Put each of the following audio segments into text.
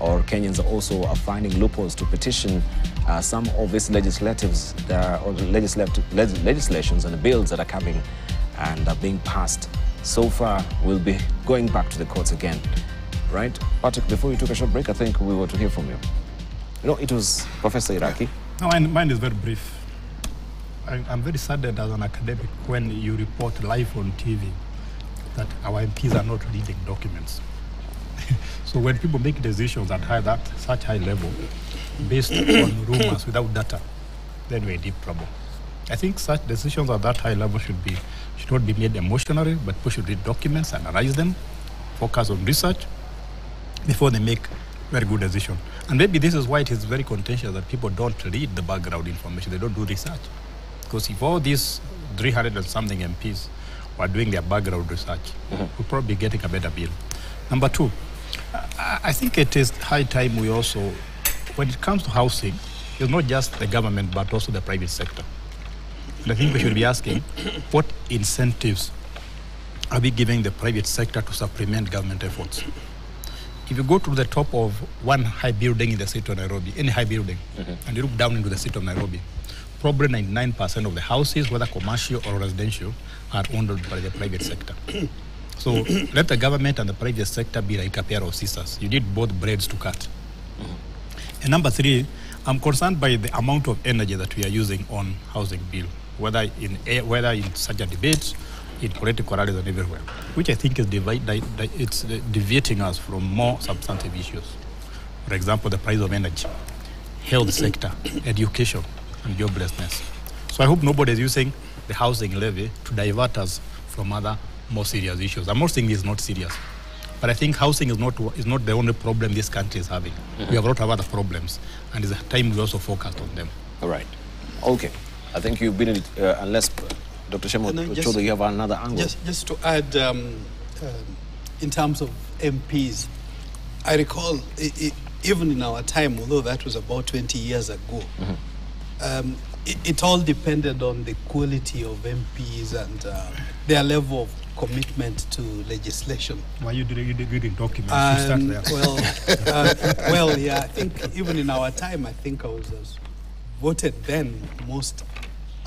or Kenyans also are finding loopholes to petition some of these legislations and the bills that are coming and are being passed. So far, we'll be going back to the courts again, right? Patrick, before we took a short break, I think we were to hear from you. You know, it was Professor Iraki. No, mine is very brief. I'm very saddened as an academic when you report live on TV that our MPs are not reading documents. So when people make decisions at such high level based on rumors without data, then we're in deep trouble. I think such decisions at that high level should not be made emotionally, but people should read documents, analyze them, focus on research before they make very good decisions. And maybe this is why it is very contentious that people don't read the background information, they don't do research. Because if all these 300 and something MPs were doing their background research, we'll probably be getting a better bill. Number two, I think it is high time we also, when it comes to housing, it's not just the government but also the private sector. And I think we should be asking, what incentives are we giving the private sector to supplement government efforts? If you go to the top of one high building in the city of Nairobi, any high building, and you look down into the city of Nairobi, probably 99% of the houses, whether commercial or residential, are owned by the private sector. So let the government and the private sector be like a pair of scissors. You need both blades to cut. And number three, I'm concerned by the amount of energy that we are using on housing bill, whether in such a debate, in political rallies and everywhere, which I think is deviating us from more substantive issues. For example, the price of energy, health sector, education, and joblessness. So I hope nobody is using the housing levy to divert us from other more serious issues. I'm not saying it's not serious, but I think housing is not the only problem this country is having. We have a lot of other problems, and it's time we also focus on them. All right. Okay. I think you've been in it, unless Dr. Shemo Chodo, you have another angle. Just to add, in terms of MPs, I recall even in our time, although that was about 20 years ago, it all depended on the quality of MPs and their level of commitment to legislation. Why you reading documents? You start there. Well, yeah, I think even in our time, I think I was voted then most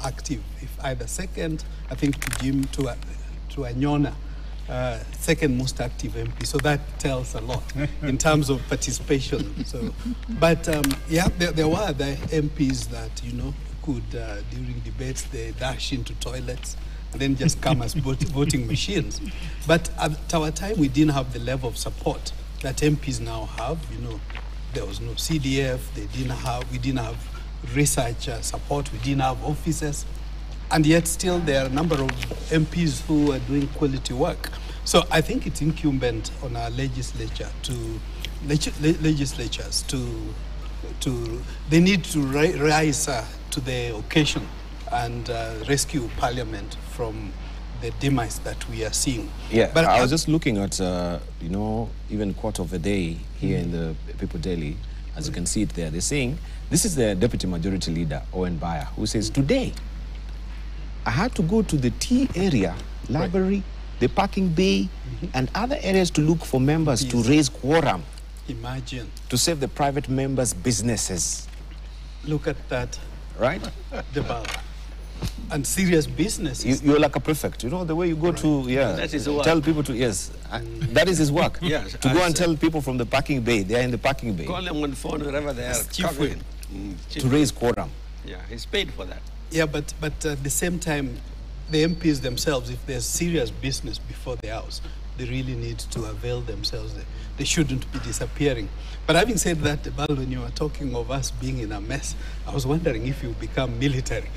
active, if either second, I think to Jim, to Anyona, second most active MP. So that tells a lot in terms of participation. So, but yeah, there were the MPs that, you know, could, during debates, they dash into toilets and then just come as voting machines. But at our time, we didn't have the level of support that MPs now have. You know, there was no CDF, we didn't have research support, we didn't have officers, and yet still there are a number of MPs who are doing quality work. So I think it's incumbent on our legislatures to they need to rise to the occasion and rescue Parliament from the demise that we are seeing. Yeah, but I was just looking at, you know, even Quarter of a Day here in the People Daily, as you can see it there. They're saying, this is the Deputy Majority Leader, Owen Baya, who says, today, I had to go to the tea area, library, the parking bay, and other areas to look for members to raise quorum. Imagine. To save the private members' businesses. Look at that. Right? And serious business. You're like a prefect, you know, the way you go to, that is work. Tell people to, that is his work. Yes, to go and tell people from the parking bay, they are in the parking bay. Call them on the phone wherever they are. To raise quorum. Yeah, he's paid for that. Yeah, but at the same time, the MPs themselves, if there's serious business before the House, they really need to avail themselves. They shouldn't be disappearing. But having said that, Bal, when you were talking of us being in a mess, I was wondering if you become military.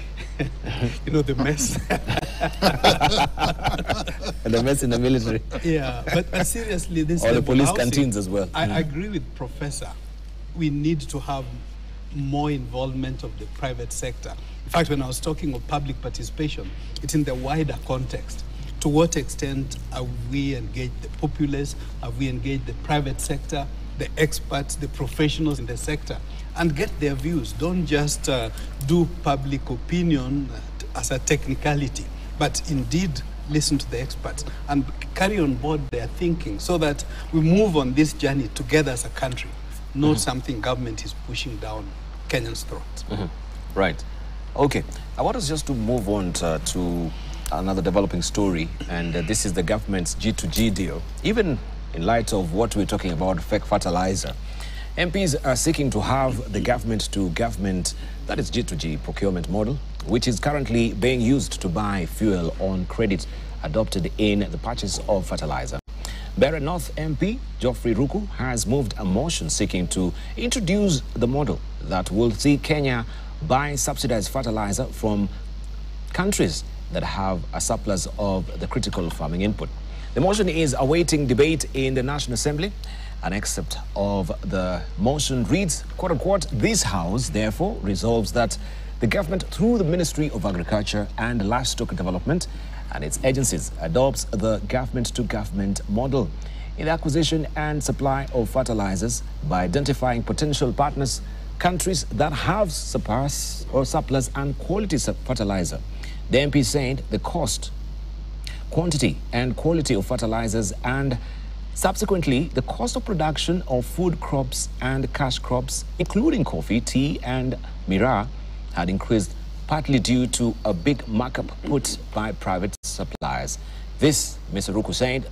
You know, the mess. The mess in the military. Yeah, but seriously, this or the police housing, canteens as well. I agree with Professor. We need to have more involvement of the private sector. In fact, when I was talking of public participation, it's in the wider context. To what extent have we engaged the populace? Have we engaged the private sector, the experts, the professionals in the sector, and get their views? Don't just do public opinion as a technicality, but indeed listen to the experts and carry on board their thinking so that we move on this journey together as a country. not something government is pushing down Kenyans' throats. Right. Okay. I want us just to move on to another developing story, and this is the government's G2G deal. Even in light of what we're talking about, fake fertilizer, MPs are seeking to have the government-to-government, that is G2G procurement model, which is currently being used to buy fuel on credit adopted in the purchase of fertilizer. Barra North MP Geoffrey Ruku has moved a motion seeking to introduce the model that will see Kenya buy subsidized fertilizer from countries that have a surplus of the critical farming input. The motion is awaiting debate in the National Assembly. An excerpt of the motion reads, quote unquote, "This House therefore resolves that the government, through the Ministry of Agriculture and Livestock Development and its agencies, adopts the government-to-government model in the acquisition and supply of fertilizers by identifying potential partners, countries that have surplus or surplus and quality fertilizer." The MP said the cost, quantity and quality of fertilizers and subsequently the cost of production of food crops and cash crops, including coffee, tea and miraa, had increased partly due to a big markup put by private suppliers. This, Mr. Ruku said,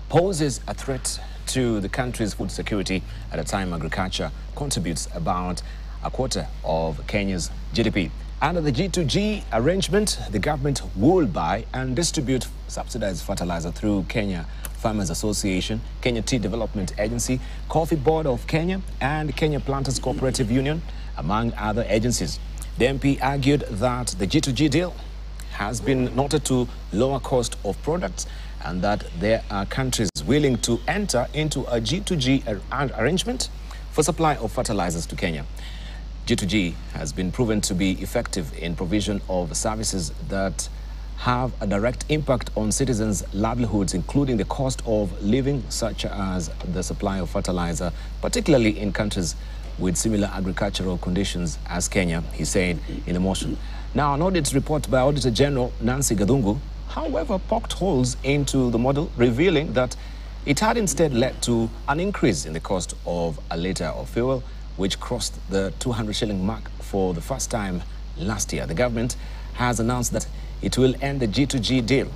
poses a threat to the country's food security at a time agriculture contributes about a quarter of Kenya's GDP. Under the G2G arrangement, the government will buy and distribute subsidized fertilizer through Kenya Farmers Association, Kenya Tea Development Agency, Coffee Board of Kenya, and Kenya Planters Cooperative Union, among other agencies. The MP argued that the G2G deal has been noted to lower cost of products and that there are countries willing to enter into a G2G arrangement for supply of fertilizers to Kenya. G2G has been proven to be effective in provision of services that have a direct impact on citizens' livelihoods, including the cost of living, such as the supply of fertilizer, particularly in countries with similar agricultural conditions as Kenya, he said in a motion. Now, an audit report by Auditor General Nancy Gadungu, however, poked holes into the model, revealing that it had instead led to an increase in the cost of a litre of fuel, which crossed the 200 shilling mark for the first time last year. The government has announced that it will end the G2G deal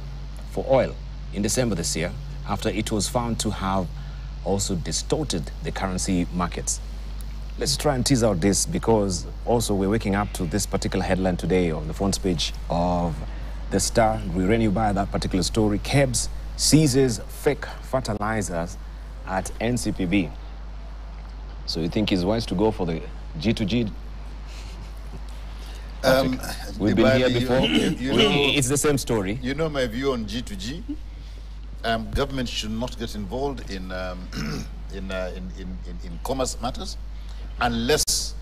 for oil in December this year, after it was found to have also distorted the currency markets. Let's try and tease out this, because also we're waking up to this particular headline today on the front page of The Star. We ran you by that particular story. KEBS seizes fake fertilizers at NCPB. So you think it's wise to go for the G2G? We've been here before. It's the same story. You know my view on G2G. Government should not get involved in commerce matters unless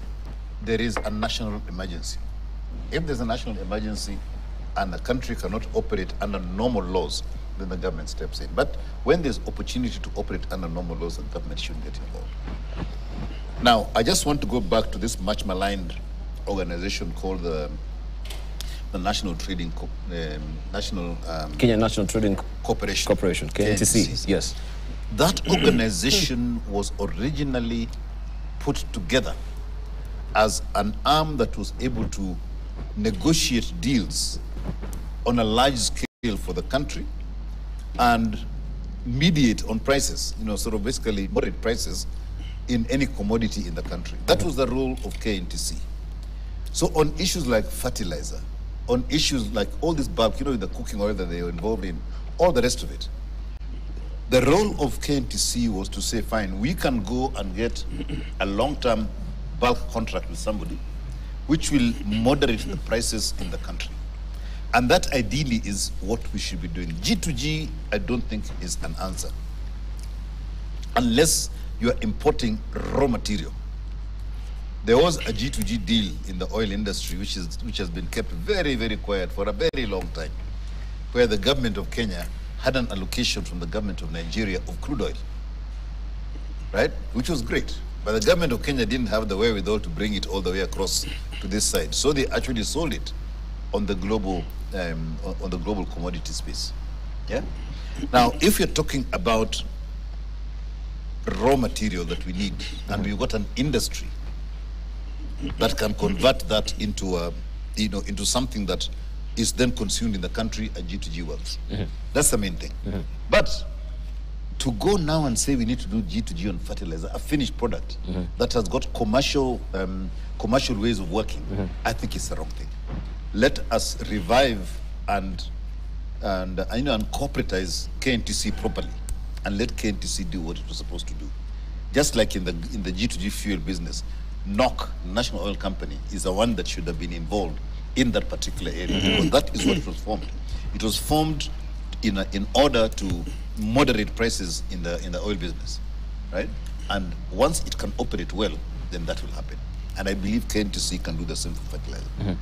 there is a national emergency. If there's a national emergency and the country cannot operate under normal laws, then the government steps in. But when there's opportunity to operate under normal laws, the government shouldn't get involved. Now, I just want to go back to this much maligned organization called the National Trading Kenya National Trading Corporation, KNTC. Yes. That organization was originally put together as an arm that was able to negotiate deals on a large scale for the country and mediate on prices, sort of basically moderate prices in any commodity in the country. That was the role of KNTC. So on issues like fertilizer, on issues like all this bulk, the cooking oil that they were involved in, all the rest of it, the role of KNTC was to say, fine, we can go and get a long-term bulk contract with somebody which will moderate the prices in the country. And that ideally is what we should be doing. G2G, I don't think is an answer. Unless you are importing raw material. There was a G2G deal in the oil industry which has been kept very, very quiet for a very long time, where the government of Kenya had an allocation from the government of Nigeria of crude oil, right? Which was great. But the government of Kenya didn't have the wherewithal to bring it all the way across to this side. So they actually sold it on the global commodity space. Yeah? Now, if you're talking about raw material that we need, and we've got an industry that can convert that into a, into something that is then consumed in the country at G2G works. That's the main thing. But to go now and say we need to do G2G on fertilizer, a finished product that has got commercial ways of working, I think it's the wrong thing. Let us revive and corporatize KNTC properly, and let KNTC do what it was supposed to do. Just like in the G2G fuel business, NOC, National Oil Company, is the one that should have been involved in that particular area, because that is what it was formed. It was formed in order to moderate prices in the oil business, right? And once it can operate well, then that will happen. And I believe KNTC can do the same for fertilizer.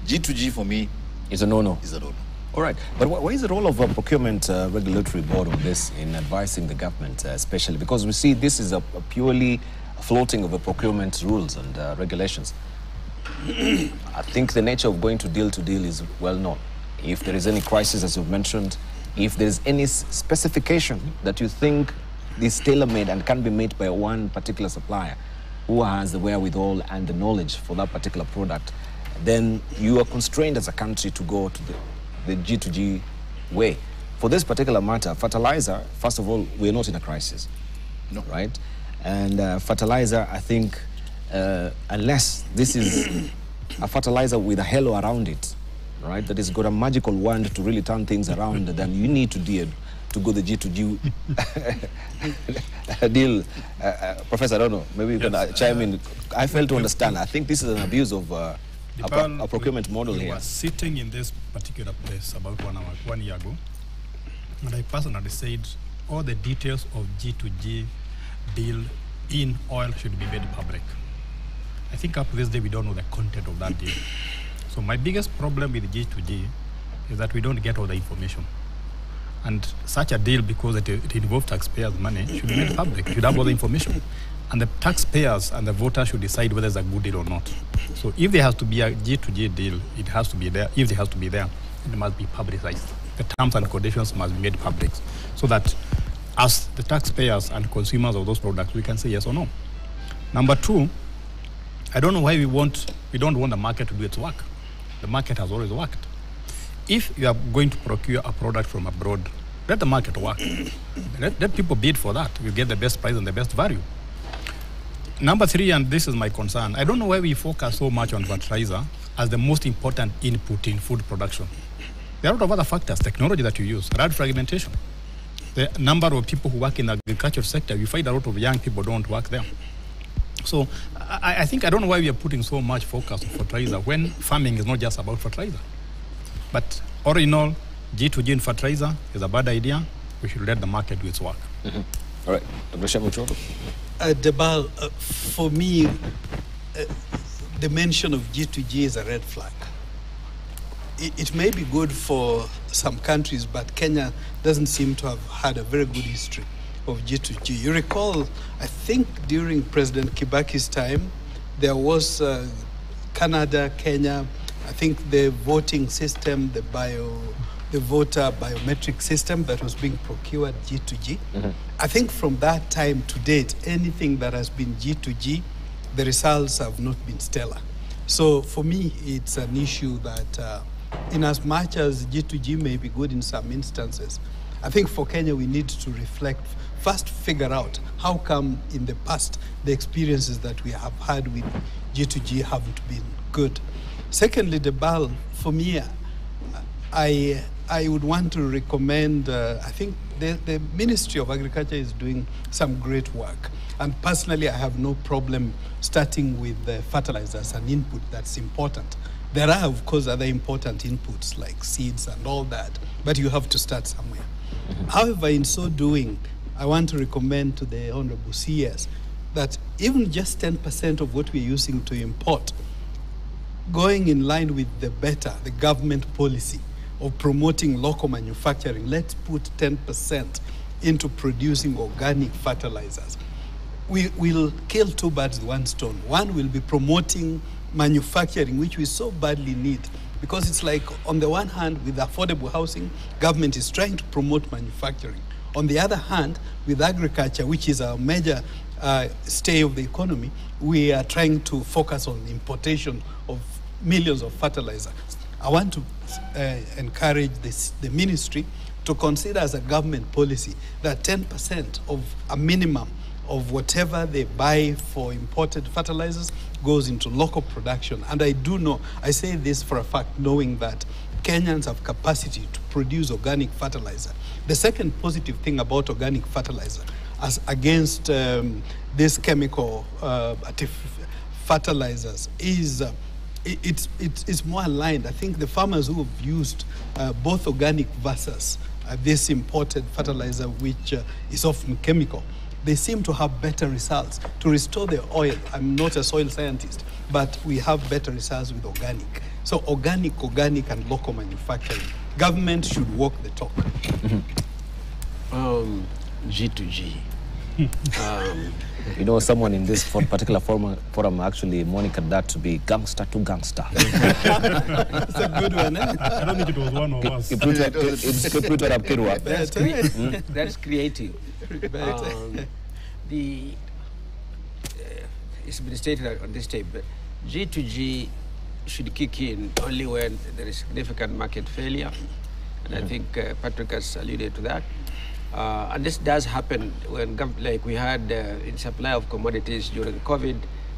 G2G for me is a no-no. Is a no-no. All right, but what is the role of a procurement regulatory board on this in advising the government, especially because we see this is a purely floating of a procurement rules and regulations. I think the nature of going to deal is well known. If there is any crisis, as you've mentioned, if there is any specification that you think is tailor-made and can be made by one particular supplier who has the wherewithal and the knowledge for that particular product, then you are constrained as a country to go to the G2G way. For this particular matter, fertilizer, first of all, we're not in a crisis, right? And fertilizer, I think, unless this is a fertilizer with a halo around it, right, that has got a magical wand to really turn things around, then you need to go the G2G deal. Professor, I don't know, maybe you can chime in. I fail to understand. I think this is an abuse of a procurement model here. We were sitting in this particular place about 1 year ago, and I personally said all the details of G2G deal in oil should be made public. I think up to this day we don't know the content of that deal. So my biggest problem with G2G is that we don't get all the information. And such a deal, because it involves taxpayers' money, should be made public. Should have all the information. And the taxpayers and the voters should decide whether it's a good deal or not. So if there has to be a G2G deal, it has to be there. If it has to be there, it must be publicized. The terms and conditions must be made public, so that as the taxpayers and consumers of those products, we can say yes or no. Number two, I don't know why we don't want the market to do its work. The market has always worked. If you are going to procure a product from abroad, let the market work. Let people bid for that. You get the best price and the best value. Number three, and this is my concern, I don't know why we focus so much on fertilizer as the most important input in food production. There are a lot of other factors, technology that you use, route fragmentation. The number of people who work in the agriculture sector, you find a lot of young people don't work there. So I think I don't know why we are putting so much focus on fertilizer when farming is not just about fertilizer. But all in all, G2G in fertilizer is a bad idea. We should let the market do its work. All right, Dr. Shemuchodo. Debal, for me, the mention of G2G is a red flag. It may be good for some countries, but Kenya doesn't seem to have had a very good history of G2G. You recall, I think during President Kibaki's time, there was Canada, Kenya, I think the voting system, the voter biometric system that was being procured G2G. I think from that time to date, anything that has been G2G, the results have not been stellar. So for me, it's an issue that in as much as G2G may be good in some instances, I think for Kenya we need to reflect, first figure out how come in the past the experiences that we have had with G2G haven't been good. Secondly, Debal, for me, I would want to recommend, I think the Ministry of Agriculture is doing some great work. And personally, I have no problem starting with fertilizers and input that's important. There are, of course, other important inputs like seeds and all that, but you have to start somewhere. However, in so doing, I want to recommend to the Honorable CS that even just 10% of what we're using to import, going in line with the government policy of promoting local manufacturing, let's put 10% into producing organic fertilizers. We'll kill two birds with one stone. One will be promoting manufacturing, which we so badly need, because it's like, on the one hand, with affordable housing, government is trying to promote manufacturing. On the other hand, with agriculture, which is a major stay of the economy, we are trying to focus on importation of millions of fertilizer. I want to encourage the ministry to consider as a government policy that 10% of a minimum of whatever they buy for imported fertilizers goes into local production. And I do know, I say this for a fact, knowing that Kenyans have capacity to produce organic fertilizer. The second positive thing about organic fertilizer, as against these chemical fertilizers, is it's more aligned. I think the farmers who have used both organic versus this imported fertilizer, which is often chemical, they seem to have better results. To restore the oil, I'm not a soil scientist, but we have better results with organic. So organic, and local manufacturing. Government should walk the talk. G2G. You know, someone in this particular forum actually monitored that to be gangster to gangster. It's a good one, eh? I don't think it was one of us. That's creative. It's been stated on this tape, but G2G should kick in only when there is significant market failure. And I think Patrick has alluded to that. And this does happen when, like we had in supply of commodities during COVID,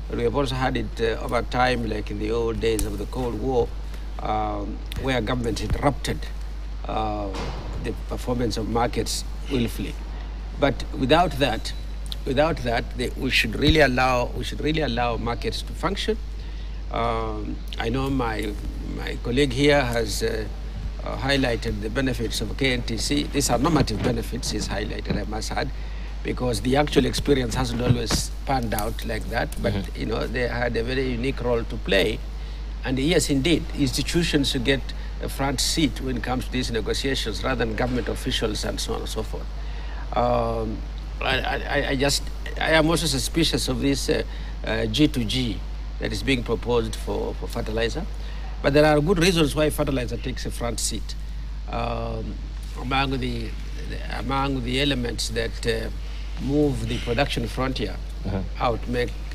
but we have also had it over time, like in the old days of the Cold War, where governments interrupted the performance of markets willfully. But without that, we should really allow markets to function. I know my colleague here has highlighted the benefits of KNTC. These are normative benefits he's highlighted, I must add, because the actual experience hasn't always panned out like that, but you know, they had a very unique role to play. And yes, indeed, institutions should get a front seat when it comes to these negotiations rather than government officials and so on and so forth. I am also suspicious of this G2G that is being proposed for fertilizer. But there are good reasons why fertilizer takes a front seat. Among the elements that move the production frontier out,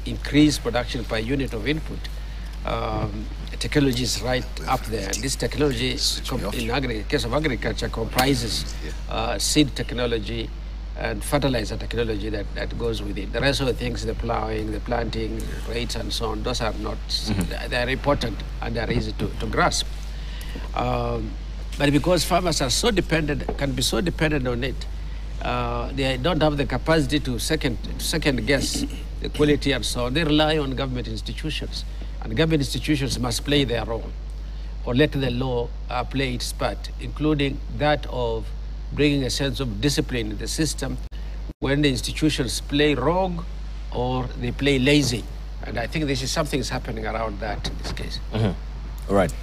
increase production per unit of input, technology is right up there. This technology, in case of agriculture, comprises seed technology and fertilizer technology that goes with it. The rest of the things, the plowing, the planting rates and so on, those are not, they're important and they're easy to grasp. But because farmers are so dependent, can be so dependent on it, they don't have the capacity to second guess the quality and so on. They rely on government institutions, and government institutions must play their role or let the law play its part, including that of bringing a sense of discipline in the system when the institutions play rogue or they play lazy. And I think this is something is happening around that in this case. All right.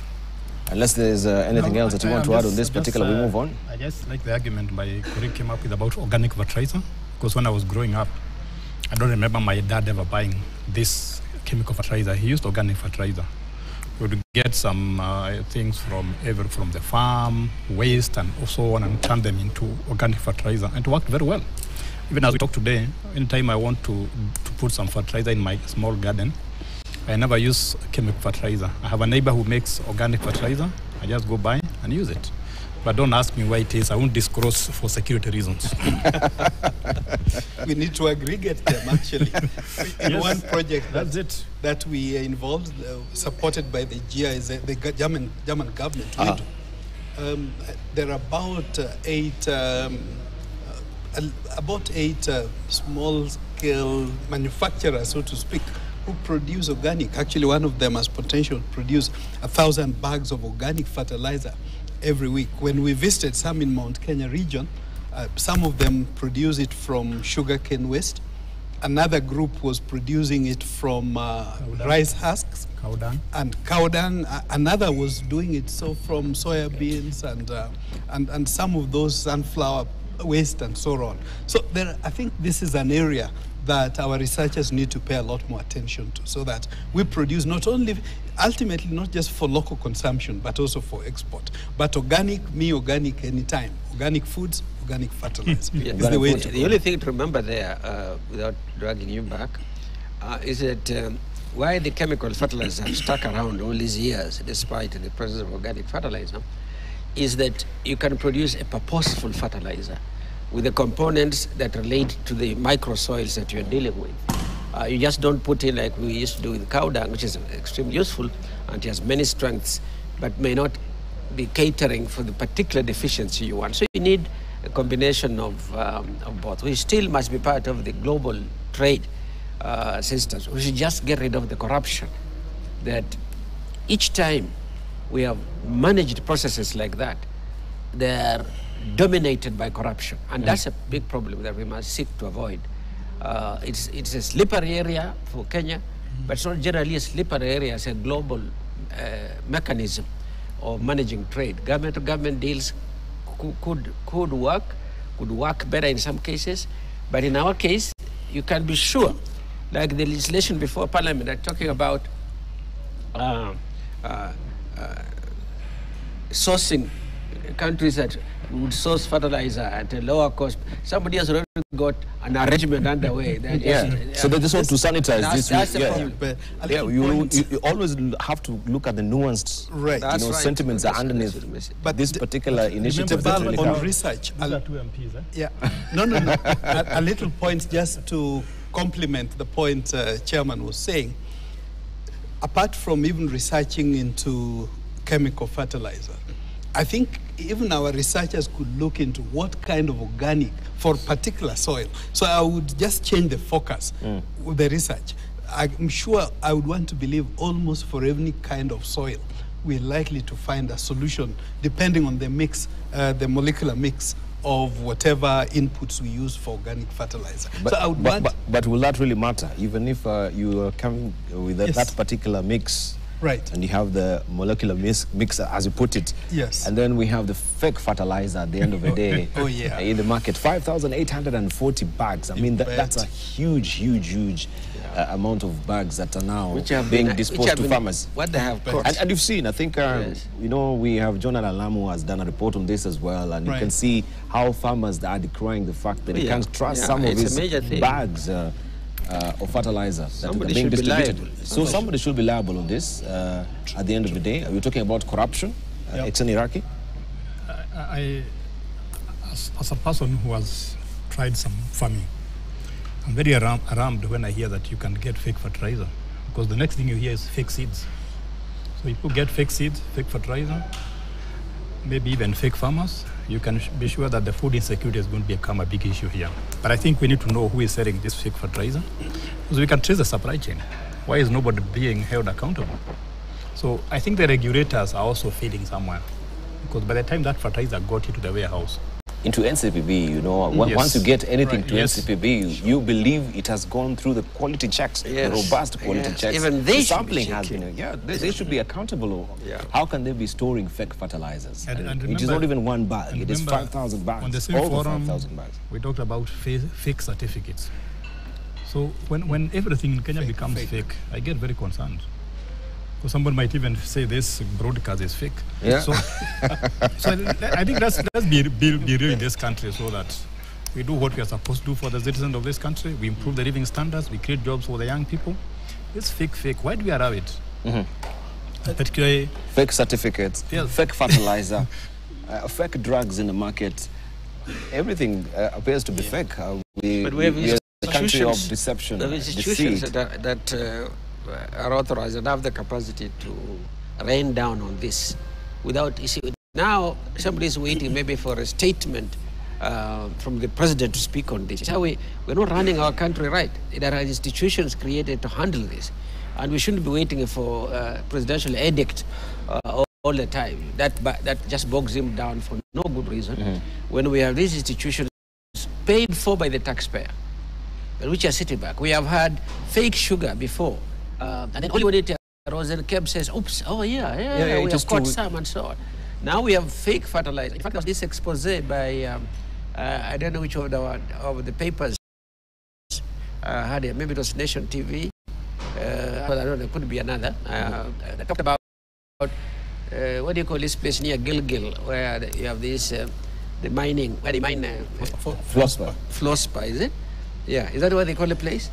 Unless there's anything else that you want to add on this particular, we move on. I just like the argument my colleague came up with about organic fertilizer, because when I was growing up, I don't remember my dad ever buying this chemical fertilizer. He used organic fertilizer. We would get some things from the farm, waste and so on, and turn them into organic fertilizer. And it worked very well. Even as we talk today, anytime I want to put some fertilizer in my small garden, I never use chemical fertilizer. I have a neighbor who makes organic fertilizer. I just go buy and use it. But don't ask me why it is. I won't disclose for security reasons. We need to aggregate them, actually. In one project that we involved, supported by the GIZ, the German government, there are about eight small-scale manufacturers, so to speak, who produce organic. Actually, one of them has potential to produce 1,000 bags of organic fertilizer every week. When we visited some in Mount Kenya region, some of them produce it from sugarcane waste. Another group was producing it from rice husks and cow dung. Another was doing it from soya beans and some of those sunflower waste and so on. So I think this is an area that our researchers need to pay a lot more attention to, so that we produce ultimately not just for local consumption, but also for export. But organic anytime. Organic foods, organic fertilizer. Yeah, Is the way to the only thing to remember there, without dragging you back, is that why the chemical fertilizers have stuck around all these years, despite the presence of organic fertilizer, is that you can produce a purposeful fertilizer with the components that relate to the microsoils that you're dealing with. You just don't put in like we used to do with cow dung, which is extremely useful and it has many strengths, but may not be catering for the particular deficiency you want. So you need a combination of both. We still must be part of the global trade systems. We should just get rid of the corruption that each time we have managed processes like that, they're dominated by corruption. And that's a big problem that we must seek to avoid. It's a slippery area for Kenya, but it's not generally a slippery area as a global mechanism of managing trade. Government-to-government deals could work better in some cases, but in our case, you can be sure, like the legislation before Parliament, they're talking about sourcing countries that would source fertilizer at a lower cost. Somebody has already got an arrangement underway. So they just want to sanitize this. That's the problem. But You always have to look at the nuanced sentiments that are underneath this particular initiative. Remember, That really on counts. research, These are two MPs, eh? yeah, no. A little point just to complement the point Chairman was saying. Apart from even researching into chemical fertilizer, I think even our researchers could look into what kind of organic for particular soil. So I would just change the focus with the research. I'm sure I would want to believe almost for any kind of soil, we're likely to find a solution depending on the mix, the molecular mix of whatever inputs we use for organic fertilizer. But, so I would want... but will that really matter? Even if you are coming with that particular mix, right, and you have the molecular mix, as you put it, yes, and then we have the fake fertilizer at the end of the day in the market, 5,840 bags. I mean, that's a huge amount of bags that are now being disposed to farmers. What they have caught. And you've seen, I think, you know, we have John Alamu who has done a report on this as well, and you can see how farmers are decrying the fact that they can't trust some of these bags of fertilizer that are being distributed. So somebody should be liable on this at the end of the day. Are we talking about corruption? Exen Iraqi? As a person who has tried some farming, I'm very alarmed when I hear that you can get fake fertilizer, because the next thing you hear is fake seeds. So people get fake seeds, fake fertilizer, maybe even fake farmers. You can be sure that the food insecurity is going to become a big issue here. But I think we need to know who is selling this fake fertilizer, because we can trace the supply chain. Why is nobody being held accountable? So I think the regulators are also failing somewhere, because by the time that fertilizer got into the warehouse, into NCPB, you know, once you get anything to NCPB, you believe it has gone through the quality checks, the robust quality checks. Even they sampling has been, they should be accountable. How can they be storing fake fertilizers? And remember, it is not even one bag, it is 5,000 bags. On the same over forum, 5,000 bags. We talked about fake certificates. So when everything in Kenya becomes fake, I get very concerned. Because someone might even say this broadcast is fake. Yeah. So I think let's be real in this country, so that we do what we are supposed to do for the citizens of this country. We improve the living standards. We create jobs for the young people. It's fake. Why do we allow it? Particularly fake certificates, fake fertilizer, fake drugs in the market. Everything appears to be fake. But we have a country of deception, institutions deceit. that are authorized and have the capacity to rain down on this without, you see, now somebody is waiting maybe for a statement from the president to speak on this. We're not running our country right. There are institutions created to handle this, and we shouldn't be waiting for presidential edict all the time. That just bogs him down for no good reason. When we have these institutions paid for by the taxpayer, which are sitting back. We have had fake sugar before. And then only when it arose, and Keb says, oops, we have caught some and so on. Now we have fake fertilizer. In fact, there was this expose by, I don't know which of the papers had it. Maybe it was Nation TV. I don't know, there could be another. They talked about, what do you call this place near Gilgil, where you have these the mining, where they mine Flosper. Flosper, is it? Yeah, is that what they call the place?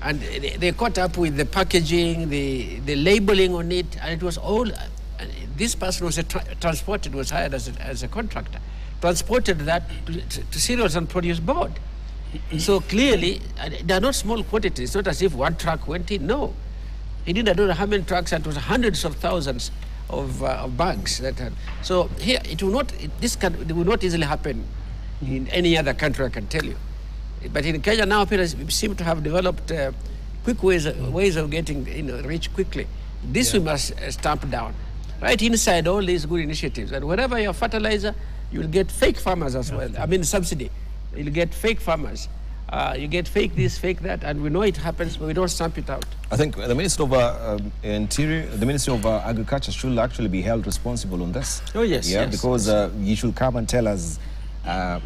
And they caught up with the packaging, the labeling on it, and it was all. This person was transported, was hired as a contractor, transported that to cereals and produce board. So clearly, they are not small quantities. It's not as if one truck went in. No, he didn't know how many trucks, and it was hundreds of thousands of bags that had. So here, it will not. It will not easily happen in any other country, I can tell you. But in Kenya now, people seem to have developed quick ways of getting rich quickly. This we must stamp down. Right inside all these good initiatives, and wherever you have fertilizer, you'll get fake farmers as well. I mean subsidy. You'll get fake farmers. You get fake this, fake that, and we know it happens, but we don't stamp it out. I think the Minister of Interior, the Minister of Agriculture should actually be held responsible on this. Oh yes, yeah, yes. Because you should come and tell us,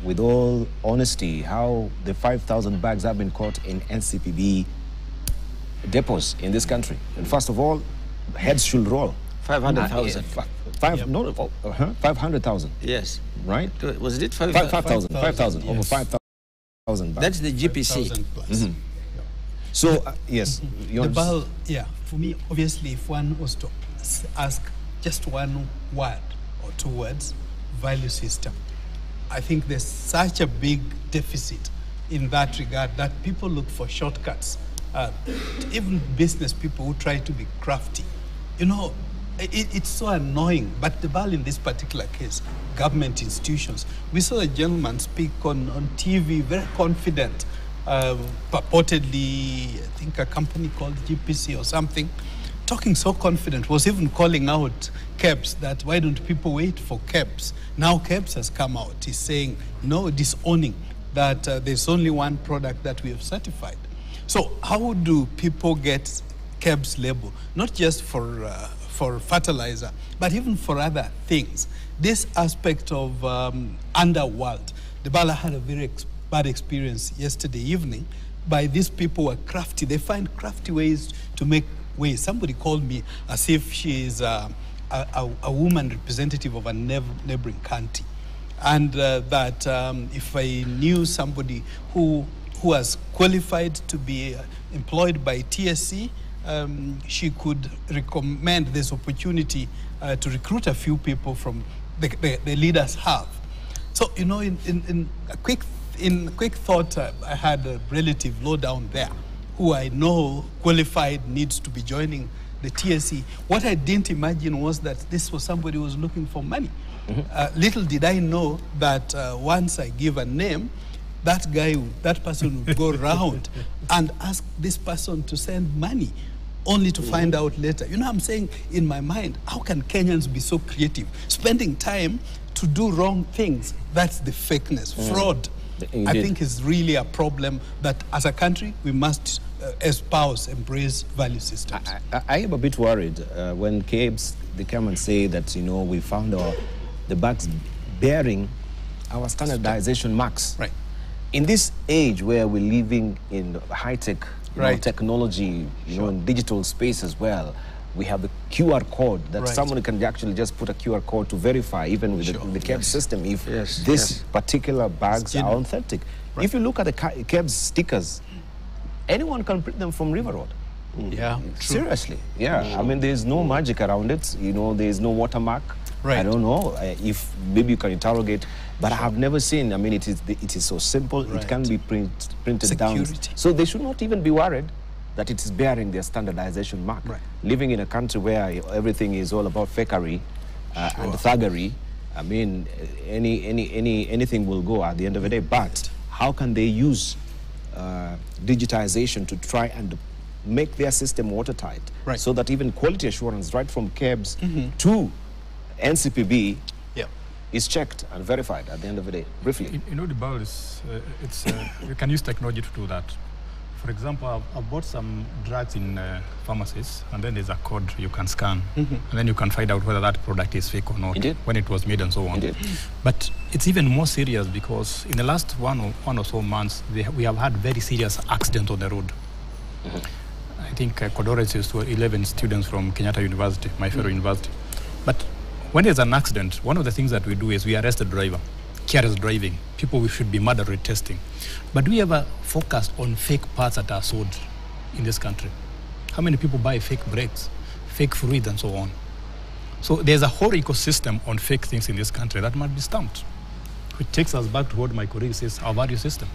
with all honesty, how the 5,000 bags have been caught in NCPB depots in this country. And first of all, heads should roll. 500,000. 500,000. Yes. Right? Was it 5,000. 5,000. Yes. Over 5,000 bags. That's the GPC. 5,000 plus. So, yes. The BAL, for me, obviously, if one was to ask just one word or two words, value system, I think there's such a big deficit in that regard that people look for shortcuts. Even business people who try to be crafty. You know, it's so annoying, but the BAL in this particular case, government institutions, we saw a gentleman speak on TV, very confident, purportedly, I think a company called GPC or something, talking so confident, was even calling out KEBS, that why don't people wait for KEBS? Now KEBS has come out, he's saying, no, disowning that there's only one product that we have certified. So how do people get KEBS label, not just for fertilizer, but even for other things? This aspect of underworld, the BAL had a very bad experience yesterday evening by these people who are crafty. They find crafty ways to make ways. Somebody called me as if she is a woman representative of a neighboring county, and that if I knew somebody who was qualified to be employed by TSC, she could recommend this opportunity to recruit a few people from the leaders have. So, you know, in quick thought, I had a relative low down there who I know qualified, needs to be joining the TSC. What I didn't imagine was that this was somebody who was looking for money. Little did I know that once I give a name, that person would go around and ask this person to send money, only to find out later. You know, I'm saying in my mind, how can Kenyans be so creative? Spending time to do wrong things, that's the fakeness. Fraud, I think, is really a problem that as a country we must espouse, embrace value systems. I am a bit worried when KEBS, they come and say that, you know, we found the bags bearing our standardization marks. Right. In this age where we're living in high-tech technology, you know, in digital space as well, we have the QR code that someone can actually just put a QR code to verify, even with the KEBS system, if this particular bags are authentic. If you look at the KEBS stickers, anyone can print them from River Road. Yeah, seriously. Yeah, I mean, there's no magic around it. You know, there's no watermark. I don't know if maybe you can interrogate, but I have never seen. I mean, it is so simple. It can be printed down. So they should not even be worried that it is bearing their standardization mark. Living in a country where everything is all about fakery and thuggery, I mean, anything will go at the end of the day. But how can they use digitization to try and make their system watertight, so that even quality assurance, right from KEBS to NCPB, is checked and verified at the end of the day? Briefly. You know, the BAL is, you can use technology to do that. For example, I've bought some drugs in pharmacies, and then there's a code you can scan, and then you can find out whether that product is fake or not, when it was made and so on. But it's even more serious because in the last one or so months, we have had very serious accidents on the road. I think condolences to 11 students from Kenyatta University, my fellow university. But when there's an accident, one of the things that we do is we arrest the driver. careless driving. People we should be mandatory testing. But do we ever focus on fake parts that are sold in this country? How many people buy fake brakes, fake fluids, and so on? So there's a whole ecosystem on fake things in this country that must be stamped. Which takes us back to what my colleague says, our value system.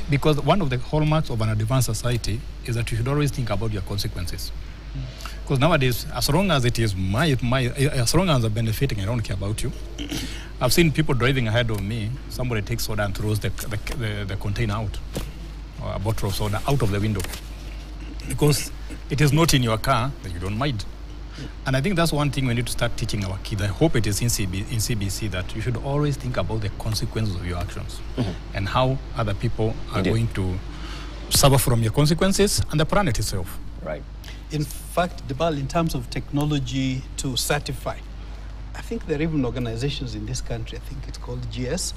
Because one of the hallmarks of an advanced society is that you should always think about your consequences. Because nowadays, as long as it is as long as I'm benefiting, I don't care about you. I've seen people driving ahead of me. Somebody takes soda and throws the container out, or a bottle of soda out of the window, because it is not in your car that you don't mind. And I think that's one thing we need to start teaching our kids. I hope it is in CBC that you should always think about the consequences of your actions and how other people are going to suffer from your consequences and the planet itself. Right. In fact, Debal, in terms of technology to certify, I think there are even organizations in this country, I think it's called GS,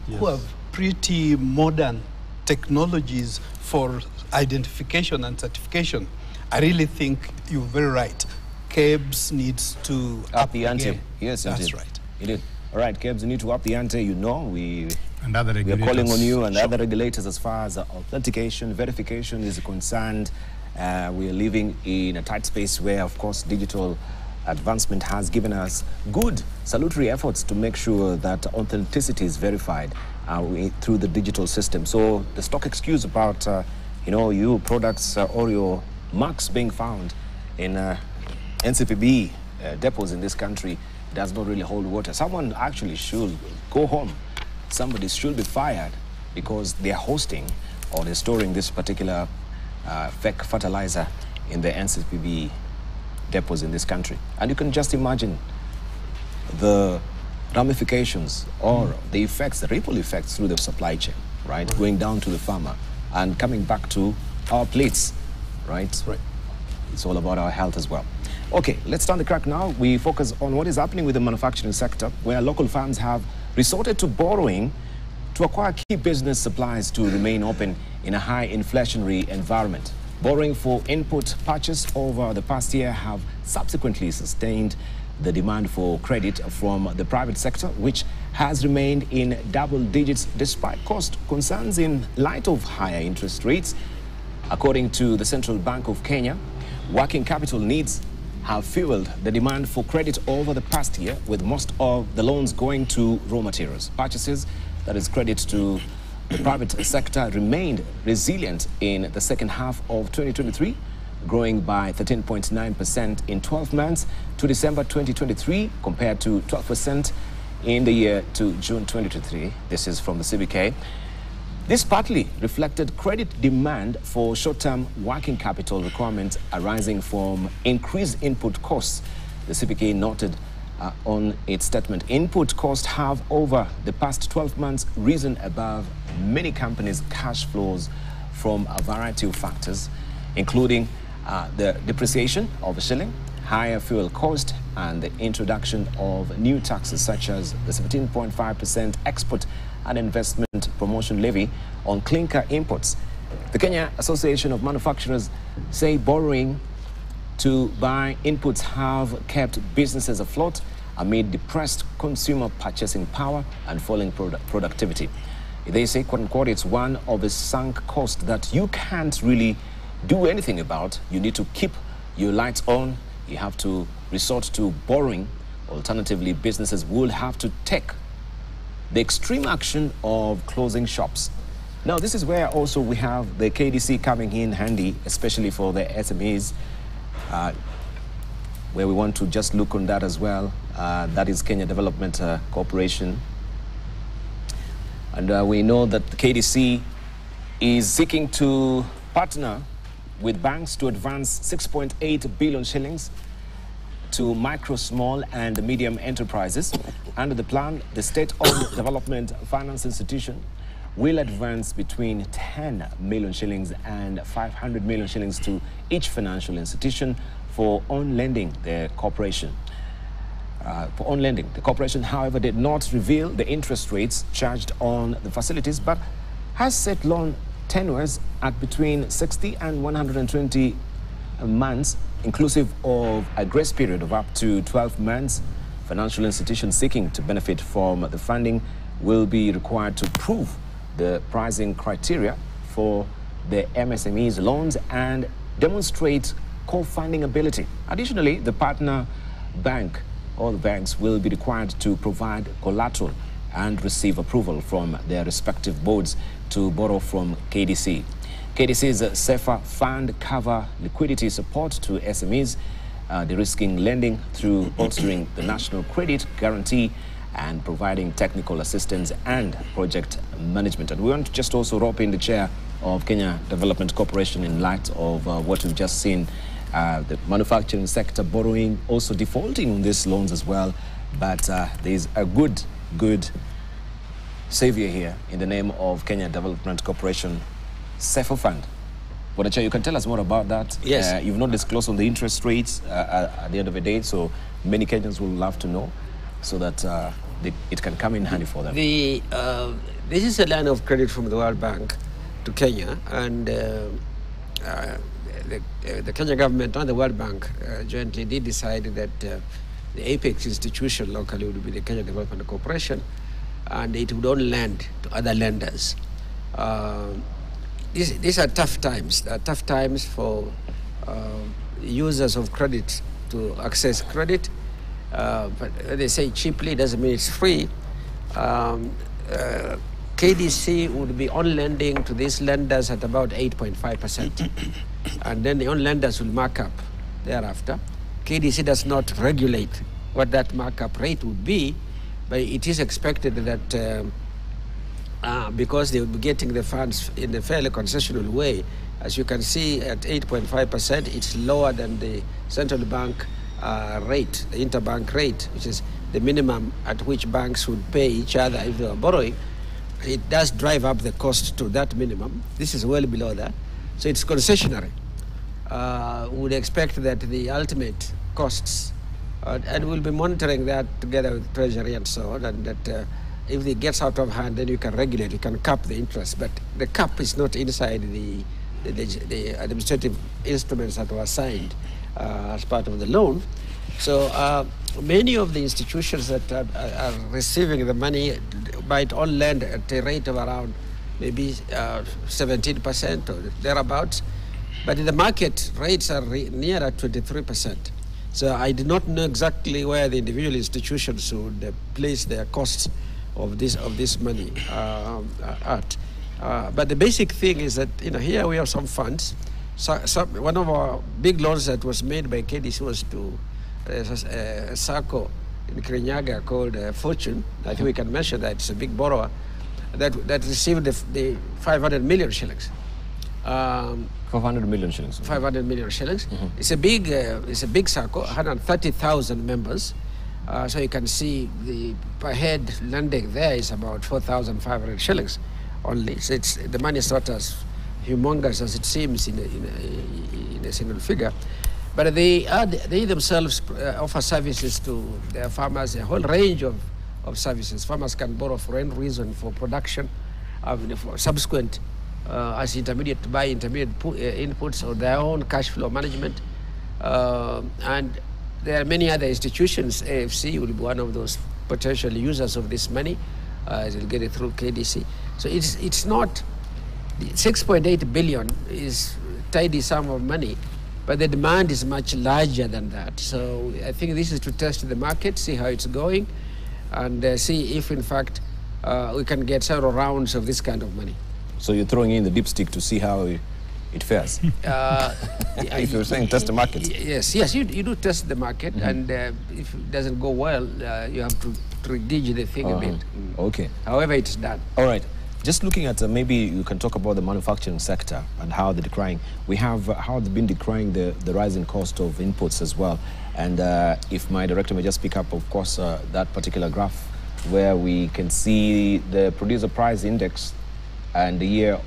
who have pretty modern technologies for identification and certification. I really think you're very right. KEBS needs to up the ante. Yes, that's indeed. right. Indeed. All right, KEBS need to up the ante. You know, we are calling on you and other regulators as far as authentication, verification is concerned. We are living in a tight space where, of course, digital advancement has given us good salutary efforts to make sure that authenticity is verified through the digital system. So the stock excuse about, you products or your marks being found in NCPB depots in this country does not really hold water. Someone actually should go home. Somebody should be fired because they are hosting or they're storing this particular fake fertilizer in the NCPB depots in this country. And you can just imagine the ramifications or the effects, the ripple effects through the supply chain, right? Going down to the farmer and coming back to our plates, right? Right. It's all about our health as well. Okay, let's turn the crack now. We focus on what is happening with the manufacturing sector, where local firms have resorted to borrowing to acquire key business supplies to remain open in a high inflationary environment. Borrowing for input purchase over the past year have subsequently sustained the demand for credit from the private sector, which has remained in double digits despite cost concerns in light of higher interest rates. According to the Central Bank of Kenya, working capital needs have fueled the demand for credit over the past year, with most of the loans going to raw materials. Purchases, that is credit to the private sector, remained resilient in the second half of 2023, growing by 13.9% in 12 months to December 2023, compared to 12% in the year to June 2023. This is from the CBK. This partly reflected credit demand for short-term working capital requirements arising from increased input costs. The CBK noted on its statement, input costs have over the past 12 months risen above many companies' cash flows from a variety of factors, including the depreciation of the shilling, higher fuel cost, and the introduction of new taxes such as the 17.5% export and investment promotion levy on clinker imports. The Kenya Association of Manufacturers say borrowing to buy inputs have kept businesses afloat amid depressed consumer purchasing power and falling productivity. They say, quote unquote, it's one of the sunk costs that you can't really do anything about. You need to keep your lights on. You have to resort to borrowing. Alternatively, businesses will have to take the extreme action of closing shops. Now, this is where also we have the KDC coming in handy, especially for the SMEs, where we want to just look on that as well. That is Kenya Development Corporation. And we know that the KDC is seeking to partner with banks to advance 6.8 billion shillings to micro, small and medium enterprises. Under the plan, the state-owned development finance institution will advance between 10 million shillings and 500 million shillings to each financial institution for on-lending the corporation. The corporation, however, did not reveal the interest rates charged on the facilities, but has set loan tenures at between 60 and 120 months, inclusive of a grace period of up to 12 months Financial institutions seeking to benefit from the funding will be required to prove the pricing criteria for the MSMEs loans and demonstrate co-funding ability. Additionally, the partner bank or the banks will be required to provide collateral and receive approval from their respective boards to borrow from KDC. KDC's SAFER fund cover liquidity support to SMEs, de-risking lending through bolstering the national credit guarantee and providing technical assistance and project management. And we want to just also rope in the chair of Kenya Development Corporation in light of what we've just seen, the manufacturing sector borrowing, also defaulting on these loans as well. But there's a good savior here in the name of Kenya Development Corporation, SAFER Fund. Bonacha, you can tell us more about that. Yes. You've not disclosed on the interest rates at the end of the day, so many Kenyans will love to know so that it can come in handy for them. This is a line of credit from the World Bank to Kenya, and the Kenya government and the World Bank jointly did decide that the apex institution locally would be the Kenya Development Corporation, and it would only lend to other lenders. These are tough times. They are tough times for users of credit to access credit. But they say cheaply doesn't mean it's free. KDC would be on lending to these lenders at about 8.5%. And then the on lenders will mark up thereafter. KDC does not regulate what that markup rate would be, but it is expected that because they will be getting the funds in a fairly concessional way, as you can see at 8.5%, it's lower than the central bank rate, the interbank rate, which is the minimum at which banks would pay each other if they were borrowing. It does drive up the cost to that minimum. This is well below that. So it's concessionary. We would expect that the ultimate costs, and we'll be monitoring that together with Treasury and so on, and that if it gets out of hand, then you can regulate, you can cap the interest. But the cap is not inside the administrative instruments that were signed as part of the loan. So many of the institutions that are receiving the money might all lend at a rate of around maybe 17% or thereabouts. But in the market, rates are nearer 23%. So I do not know exactly where the individual institutions would place their costs of this money at. But the basic thing is that here we have some funds. So one of our big loans that was made by KDC was to a SACCO in Kirinyaga called Fortune. I think we can mention that it's a big borrower that received the 500 million shillings. 500 million shillings. 500 million shillings. Mm-hmm. It's a big SACCO, 130,000 members. So you can see the per head lending there is about 4,500 shillings only. So the money is not as humongous as it seems in a single figure. But they themselves offer services to their farmers, a whole range of services. Farmers can borrow for any reason, for production, for subsequent as intermediate inputs or their own cash flow management. And there are many other institutions. AFC will be one of those potential users of this money. They'll get it through KDC. So it's not 6.8 billion is tidy sum of money, but the demand is much larger than that. So I think this is to test the market, see how it's going, and see if in fact we can get several rounds of this kind of money. So you're throwing in the dipstick to see how it fares? If you're saying test the market. Yes, you do test the market, and if it doesn't go well, you have to redige the thing a bit. Okay. However, it's done. All right. Just looking at maybe you can talk about the manufacturing sector and how they're decrying. We have how they've been decrying the rising cost of inputs as well. And if my director may just pick up, of course, that particular graph where we can see the producer price index and the year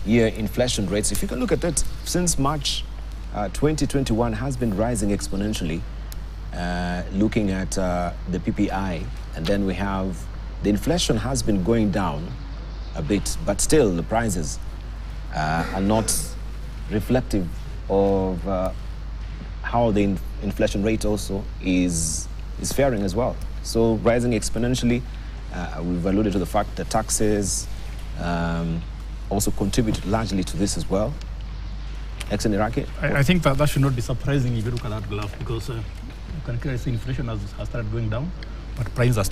inflation rates. If you can look at that, since March 2021 has been rising exponentially, looking at the PPI, and then we have the inflation has been going down a bit, but still the prices are not reflective of how the inflation rate also is faring as well. So rising exponentially. We've alluded to the fact that taxes also contribute largely to this as well. Excellent, Iraqi? I think that should not be surprising if you look at that graph, because you can clearly see inflation has started going down, but prices are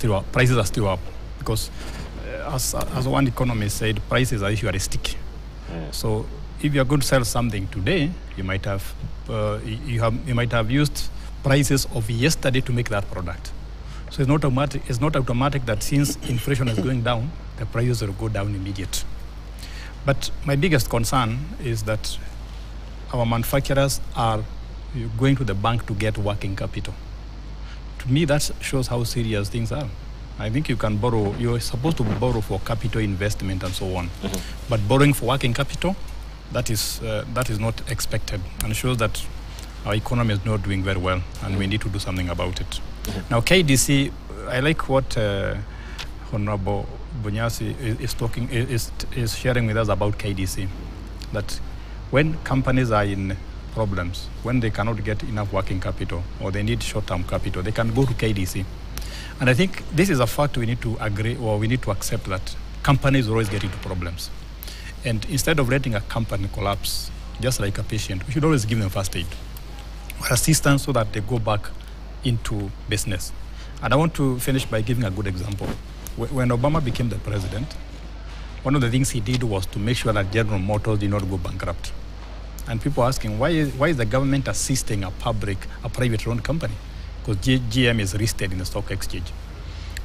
still up, because as one economist said, prices are usually sticky. So if you are going to sell something today, you might have used prices of yesterday to make that product. So it's not automatic that since inflation is going down, the prices will go down immediately. But my biggest concern is that our manufacturers are going to the bank to get working capital. To me, that shows how serious things are. I think you can borrow, you're supposed to borrow for capital investment and so on. But borrowing for working capital, that is not expected, and shows that our economy is not doing very well, and we need to do something about it. Now, KDC, I like what Honorable Bunyasi is sharing with us about KDC, that when companies are in problems, when they cannot get enough working capital or they need short-term capital, they can go to KDC. And I think this is a fact we need to agree, or we need to accept, that companies always get into problems. And instead of letting a company collapse, just like a patient, we should always give them first aid or assistance so that they go back into business. And I want to finish by giving a good example. When Obama became the president, one of the things he did was to make sure that General Motors did not go bankrupt. And people are asking, why is the government assisting a private-owned company? Because GM is listed in the stock exchange.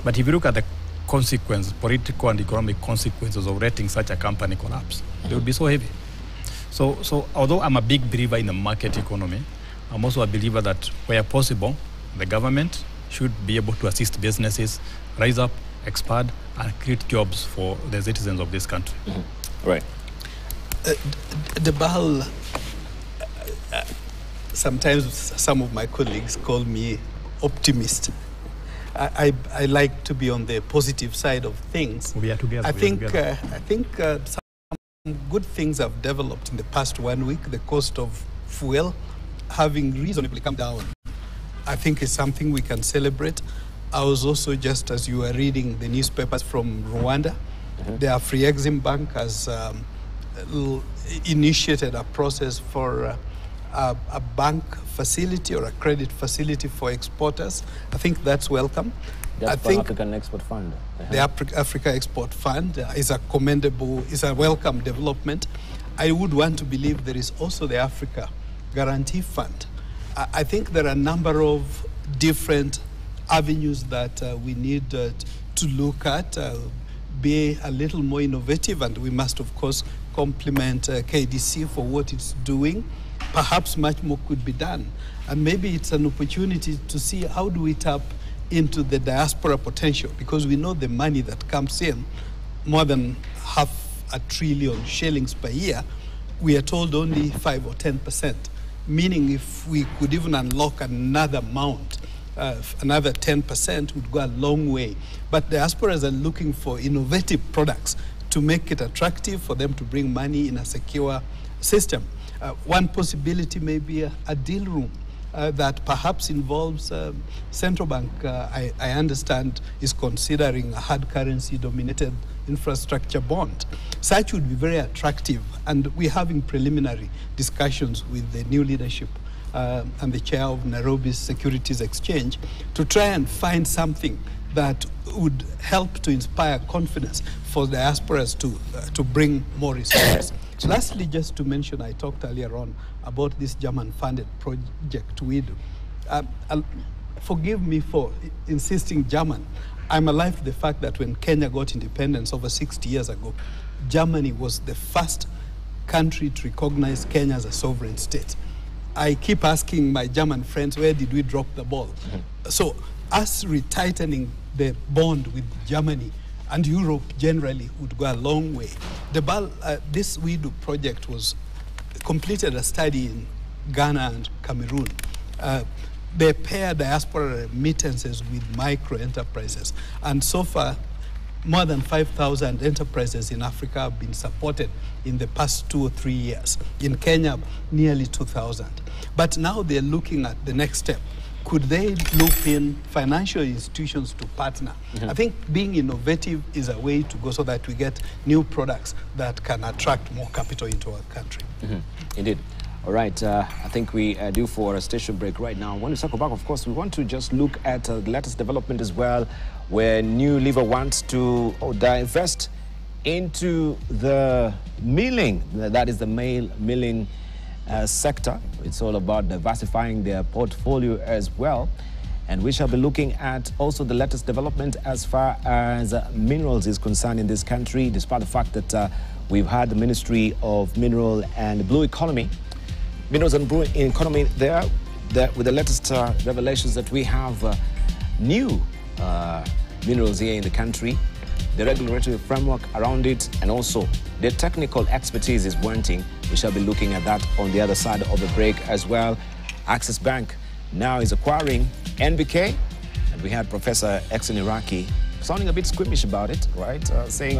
But if you look at the consequences, political and economic consequences of letting such a company collapse, they would be so heavy. So although I'm a big believer in the market economy, I'm also a believer that where possible, the government should be able to assist businesses rise up, expand, and create jobs for the citizens of this country. Right. Debal, sometimes some of my colleagues call me optimist. I like to be on the positive side of things. We are together. I think some good things have developed in the past 1 week. The cost of fuel having reasonably come down, I think, is something we can celebrate. I was also, just as you were reading the newspapers from Rwanda, the Afri-Exim Bank has initiated a process for a bank facility or a credit facility for exporters. I think that's welcome. The African Export Fund. The Africa Export Fund is a commendable, is a welcome development. I would want to believe there is also the Africa Guarantee Fund. I think there are a number of different avenues that we need to look at, be a little more innovative, and we must, of course, compliment KDC for what it's doing. Perhaps much more could be done. And maybe it's an opportunity to see how do we tap into the diaspora potential, because we know the money that comes in, more than $500 billion shillings per year, we are told only 5 or 10%, meaning if we could even unlock another amount, another 10% would go a long way. But diasporas are looking for innovative products to make it attractive for them to bring money in a secure system. One possibility may be a deal room that perhaps involves central bank. I understand is considering a hard currency dominated infrastructure bond. Such would be very attractive, and we're having preliminary discussions with the new leadership and the chair of Nairobi's Securities Exchange to try and find something that would help to inspire confidence for diasporas to bring more resources. Lastly, just to mention, I talked earlier on about this German-funded project we do. Forgive me for insisting German. I'm alive to the fact that when Kenya got independence over 60 years ago, Germany was the first country to recognize Kenya as a sovereign state. I keep asking my German friends, where did we drop the ball? So us retightening the bond with Germany and Europe generally would go a long way. This We Do project was completed a study in Ghana and Cameroon. They pair diaspora remittances with micro enterprises, and so far more than 5,000 enterprises in Africa have been supported in the past 2 or 3 years. In Kenya, nearly 2,000. But now they're looking at the next step. Could they loop in financial institutions to partner? I think being innovative is a way to go so that we get new products that can attract more capital into our country. Indeed. All right, I think we are due for a station break right now. When we circle back, of course, we want to just look at the latest development as well, where New Liver wants to divest into the milling, that is the male milling sector. It's all about diversifying their portfolio as well. And we shall be looking at also the latest development as far as minerals is concerned in this country, despite the fact that we've had the Ministry of Mineral and Blue Economy, Minerals and Blue Economy there with the latest revelations that we have new minerals here in the country, the regulatory framework around it, and also the technical expertise is wanting. We shall be looking at that on the other side of the break as well. Access Bank now is acquiring NBK, and we had Professor Exon Iraqi sounding a bit squeamish about it, right? Saying,